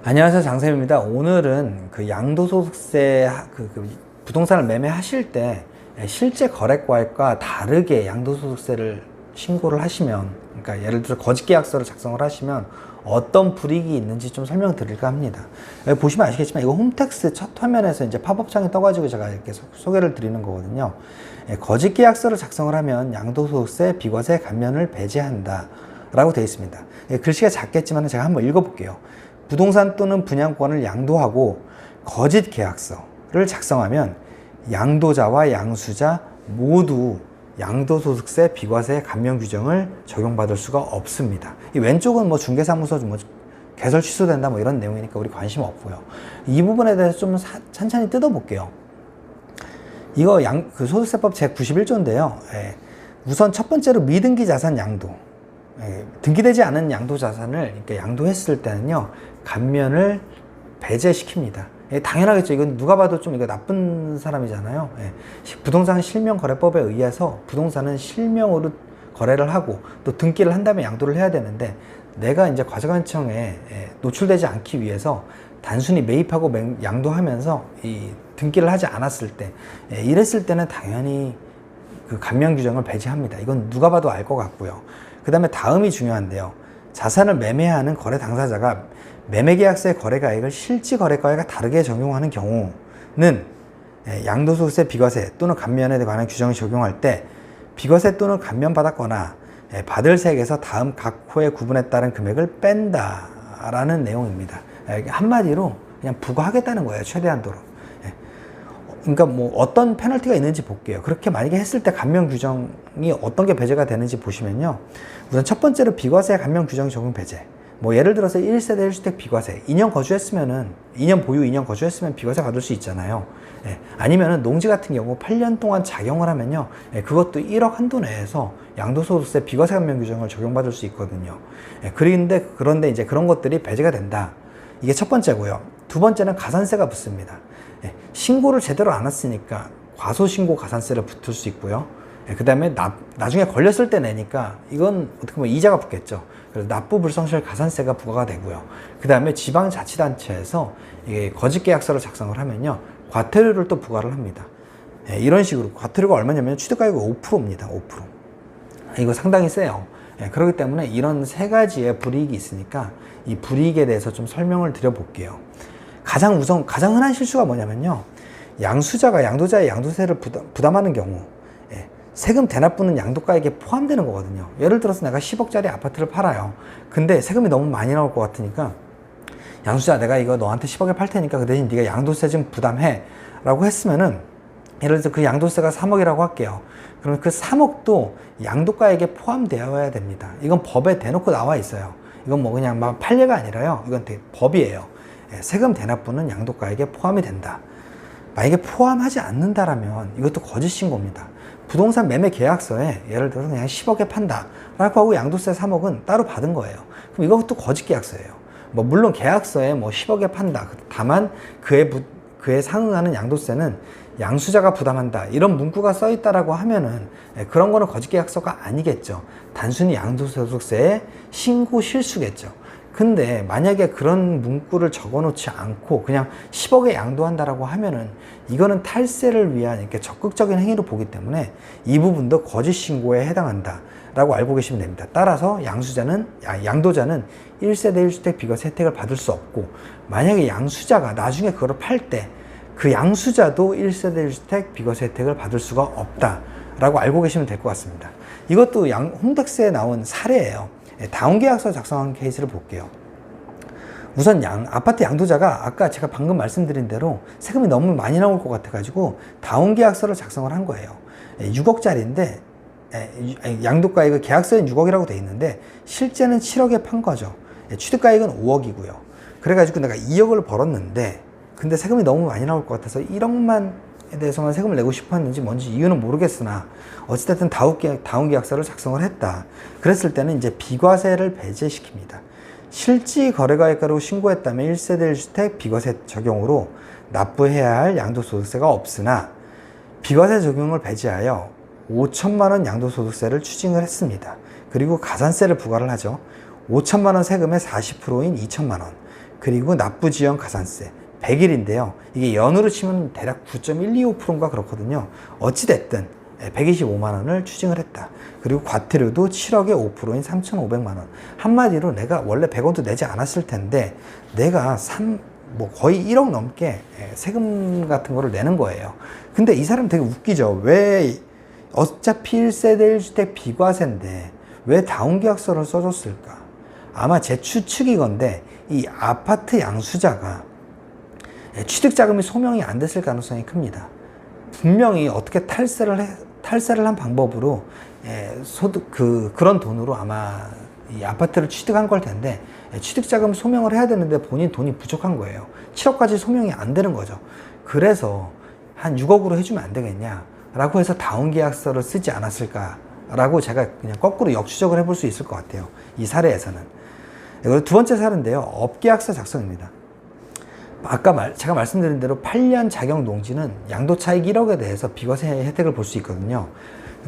안녕하세요, 장쌤입니다. 오늘은 그 양도소득세 부동산을 매매하실 때 실제 거래가액과 다르게 양도소득세를 신고를 하시면, 그러니까 예를 들어 거짓계약서를 작성을 하시면 어떤 불이익이 있는지 좀 설명드릴까 합니다. 여기 보시면 아시겠지만 이거 홈택스 첫 화면에서 이제 팝업창이 떠가지고 제가 이렇게 소개를 드리는 거거든요. 거짓계약서를 작성을 하면 양도소득세 비과세 감면을 배제한다 라고 되어 있습니다. 글씨가 작겠지만 제가 한번 읽어볼게요. 부동산 또는 분양권을 양도하고 거짓 계약서를 작성하면 양도자와 양수자 모두 양도소득세 비과세 감면 규정을 적용받을 수가 없습니다. 이 왼쪽은 뭐 중개사무소 개설 취소된다 뭐 이런 내용이니까 우리 관심 없고요. 이 부분에 대해서 좀 천천히 뜯어볼게요. 이거 소득세법 제91조인데요. 우선 첫 번째로 미등기 자산 양도. 등기되지 않은 양도 자산을 이렇게 양도했을 때는요, 감면을 배제시킵니다. 당연하겠죠. 이건 누가 봐도 좀 이거 나쁜 사람이잖아요. 부동산 실명거래법에 의해서 부동산은 실명으로 거래를 하고 또 등기를 한 다음에 양도를 해야 되는데, 내가 이제 과세관청에 노출되지 않기 위해서 단순히 매입하고 양도하면서 이 등기를 하지 않았을 때, 이랬을 때는 당연히 그 감면 규정을 배제합니다. 이건 누가 봐도 알 것 같고요. 그 다음에 다음이 중요한데요. 자산을 매매하는 거래 당사자가 매매계약서의 거래가액을 실지 거래가액과 다르게 적용하는 경우는 양도소득세 비과세 또는 감면에 관한 규정을 적용할 때 비과세 또는 감면받았거나 받을 세액에서 다음 각 호의 구분에 따른 금액을 뺀다라는 내용입니다. 한마디로 그냥 부과하겠다는 거예요. 최대한도로. 그러니까 뭐 어떤 페널티가 있는지 볼게요. 그렇게 만약에 했을 때 감면 규정이 어떤 게 배제가 되는지 보시면요. 우선 첫 번째로 비과세 감면 규정 적용 배제. 뭐 예를 들어서 1세대 1주택 비과세 2년 거주했으면은 2년 보유 2년 거주했으면 비과세 받을 수 있잖아요. 아니면은 농지 같은 경우 8년 동안 작용을 하면요. 그것도 1억 한도 내에서 양도소득세 비과세 감면 규정을 적용받을 수 있거든요. 그런데 이제 그런 것들이 배제가 된다. 이게 첫 번째고요. 두 번째는 가산세가 붙습니다. 신고를 제대로 안 했으니까 과소신고 가산세를 붙을 수 있고요. 그 다음에 나중에 걸렸을 때 내니까 이건 어떻게 보면 이자가 붙겠죠. 그래서 납부 불성실 가산세가 부과가 되고요. 그 다음에 지방자치단체에서 이게 거짓계약서를 작성을 하면요, 과태료를 또 부과를 합니다. 이런 식으로 과태료가 얼마냐면 취득가액이 5%입니다. 5%. 이거 상당히 세요. 그렇기 때문에 이런 세 가지의 불이익이 있으니까 이 불이익에 대해서 좀 설명을 드려볼게요. 가장 흔한 실수가 뭐냐면요, 양수자가 양도자의 양도세를 부담하는 경우 세금 대납부는 양도가액에 포함되는 거거든요. 예를 들어서 내가 10억짜리 아파트를 팔아요. 근데 세금이 너무 많이 나올 것 같으니까 양수자, 내가 이거 너한테 10억에 팔 테니까 그 대신 네가 양도세 좀 부담해 라고 했으면은, 예를 들어서 그 양도세가 3억이라고 할게요. 그러면 그 3억도 양도가액에 포함되어야 됩니다. 이건 법에 대놓고 나와 있어요. 이건 뭐 그냥 막 판례가 아니라요, 이건 법이에요. 세금 대납부는 양도가액에 포함이 된다. 만약에 포함하지 않는다라면 이것도 거짓 신고입니다. 부동산 매매 계약서에 예를 들어서 그냥 10억에 판다 라고 하고 양도세 3억은 따로 받은 거예요. 그럼 이것도 거짓 계약서예요. 뭐 물론 계약서에 뭐 10억에 판다, 다만 그에 상응하는 양도세는 양수자가 부담한다, 이런 문구가 써 있다라고 하면은 그런 거는 거짓 계약서가 아니겠죠. 단순히 양도소득세의 신고 실수겠죠. 근데 만약에 그런 문구를 적어 놓지 않고 그냥 10억에 양도한다라고 하면은 이거는 탈세를 위한 이렇게 적극적인 행위로 보기 때문에 이 부분도 거짓 신고에 해당한다 라고 알고 계시면 됩니다. 따라서 양도자는 1세대 1주택 비과세 혜택을 받을 수 없고, 만약에 양수자가 나중에 그걸 팔 때 그 양수자도 1세대 1주택 비과세 혜택을 받을 수가 없다 라고 알고 계시면 될 것 같습니다. 이것도 홈택스에 나온 사례예요. 다운계약서 작성한 케이스를 볼게요. 우선 아파트 양도자가 아까 제가 방금 말씀드린 대로 세금이 너무 많이 나올 것 같아가지고 다운계약서를 작성을 한 거예요. 6억짜리인데 양도가액은 계약서엔 6억이라고 돼 있는데 실제는 7억에 판 거죠. 취득가액은 5억이고요. 그래가지고 내가 2억을 벌었는데 근데 세금이 너무 많이 나올 것 같아서 1억만에 대해서만 세금을 내고 싶었는지 뭔지 이유는 모르겠으나 어찌됐든 다운계약서를 작성을 했다. 그랬을 때는 이제 비과세를 배제시킵니다. 실지 거래가액가로 신고했다면 1세대 1주택 비과세 적용으로 납부해야 할 양도소득세가 없으나 비과세 적용을 배제하여 5천만 원 양도소득세를 추징을 했습니다. 그리고 가산세를 부과를 하죠. 5천만 원 세금의 40%인 2천만 원. 그리고 납부지연 가산세 100일인데요. 이게 연으로 치면 대략 9.125%인가 그렇거든요. 어찌됐든 125만 원을 추징을 했다. 그리고 과태료도 7억의 5%인 3,500만 원. 한마디로 내가 원래 100원도 내지 않았을 텐데 내가 거의 1억 넘게 세금 같은 거를 내는 거예요. 근데 이 사람 되게 웃기죠. 왜 어차피 1세대 1주택 비과세인데 왜 다운계약서를 써줬을까? 아마 제 추측이건데 이 아파트 양수자가 취득자금이 소명이 안 됐을 가능성이 큽니다. 분명히 어떻게 탈세를 한 방법으로 그런 돈으로 아마 이 아파트를 취득한 걸 텐데 취득자금 소명을 해야 되는데 본인 돈이 부족한 거예요. 7억까지 소명이 안 되는 거죠. 그래서 한 6억으로 해주면 안 되겠냐 라고 해서 다운계약서를 쓰지 않았을까라고 제가 그냥 거꾸로 역추적을 해볼 수 있을 것 같아요. 이 사례에서는. 그리고 두 번째 사례인데요. 업계약서 작성입니다. 아까 제가 말씀드린 대로 8년 자격 농지는 양도차익 1억에 대해서 비과세 혜택을 볼 수 있거든요.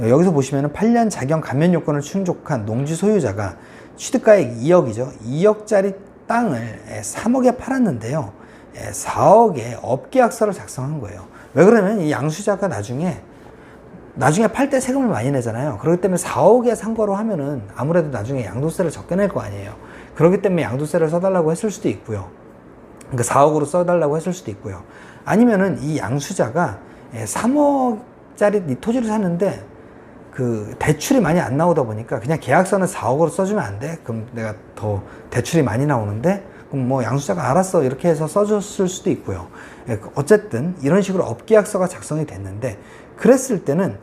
여기서 보시면 8년 자격 감면 요건을 충족한 농지 소유자가 취득가액 2억이죠. 2억짜리 땅을 3억에 팔았는데요. 4억에 업계약서를 작성한 거예요. 왜 그러면 이 양수자가 나중에 팔 때 세금을 많이 내잖아요. 그렇기 때문에 4억에 산 거로 하면은 아무래도 나중에 양도세를 적게 낼 거 아니에요. 그렇기 때문에 양도세를 써달라고 했을 수도 있고요. 그러니까 4억으로 써달라고 했을 수도 있고요. 아니면은 이 양수자가 3억짜리 이 토지를 샀는데 그 대출이 많이 안 나오다 보니까 그냥 계약서는 4억으로 써주면 안 돼? 그럼 내가 더 대출이 많이 나오는데 그럼 뭐 양수자가 알았어 이렇게 해서 써줬을 수도 있고요. 어쨌든 이런 식으로 업계약서가 작성이 됐는데 그랬을 때는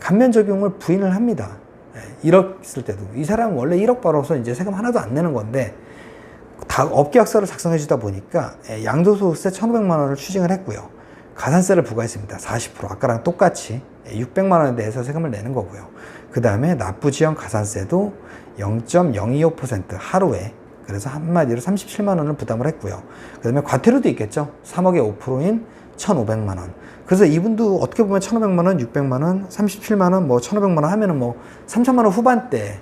감면 적용을 부인을 합니다. 1억 있을 때도 이 사람은 원래 1억 벌어서 이제 세금 하나도 안 내는 건데 다 업계약서를 작성해 주다 보니까 양도소득세 1,500만 원을 추징을 했고요. 가산세를 부과했습니다. 40% 아까랑 똑같이 600만 원에 대해서 세금을 내는 거고요. 그 다음에 납부지연 가산세도 0.025% 하루에 그래서 한마디로 37만 원을 부담을 했고요. 그 다음에 과태료도 있겠죠. 3억의 5%인 1,500만 원. 그래서 이분도 어떻게 보면 1,500만 원, 600만 원, 37만 원, 1,500만 원 하면은 3천만 원 후반대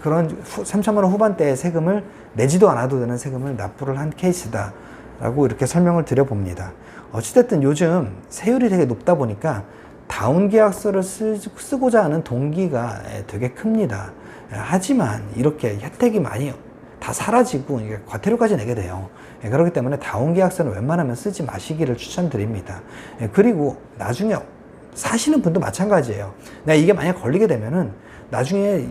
그런 3천만 원 후반대의 세금을 내지도 않아도 되는 세금을 납부를 한 케이스다 라고 이렇게 설명을 드려봅니다. 어찌됐든 요즘 세율이 되게 높다 보니까 다운계약서를 쓰고자 하는 동기가 되게 큽니다. 하지만 이렇게 혜택이 많이 다 사라지고 이게 과태료까지 내게 돼요. 그렇기 때문에 다운계약서는 웬만하면 쓰지 마시기를 추천드립니다. 그리고 나중에 사시는 분도 마찬가지예요. 내가 이게 만약 걸리게 되면은 나중에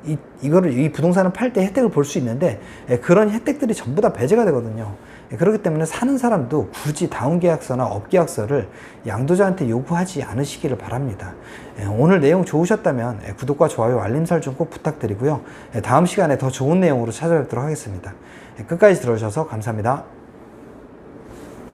이 부동산을 팔 때 혜택을 볼 수 있는데 그런 혜택들이 전부 다 배제가 되거든요. 그렇기 때문에 사는 사람도 굳이 다운계약서나 업계약서를 양도자한테 요구하지 않으시기를 바랍니다. 오늘 내용 좋으셨다면 구독과 좋아요, 알림 설정 꼭 부탁드리고요. 다음 시간에 더 좋은 내용으로 찾아뵙도록 하겠습니다. 끝까지 들어주셔서 감사합니다.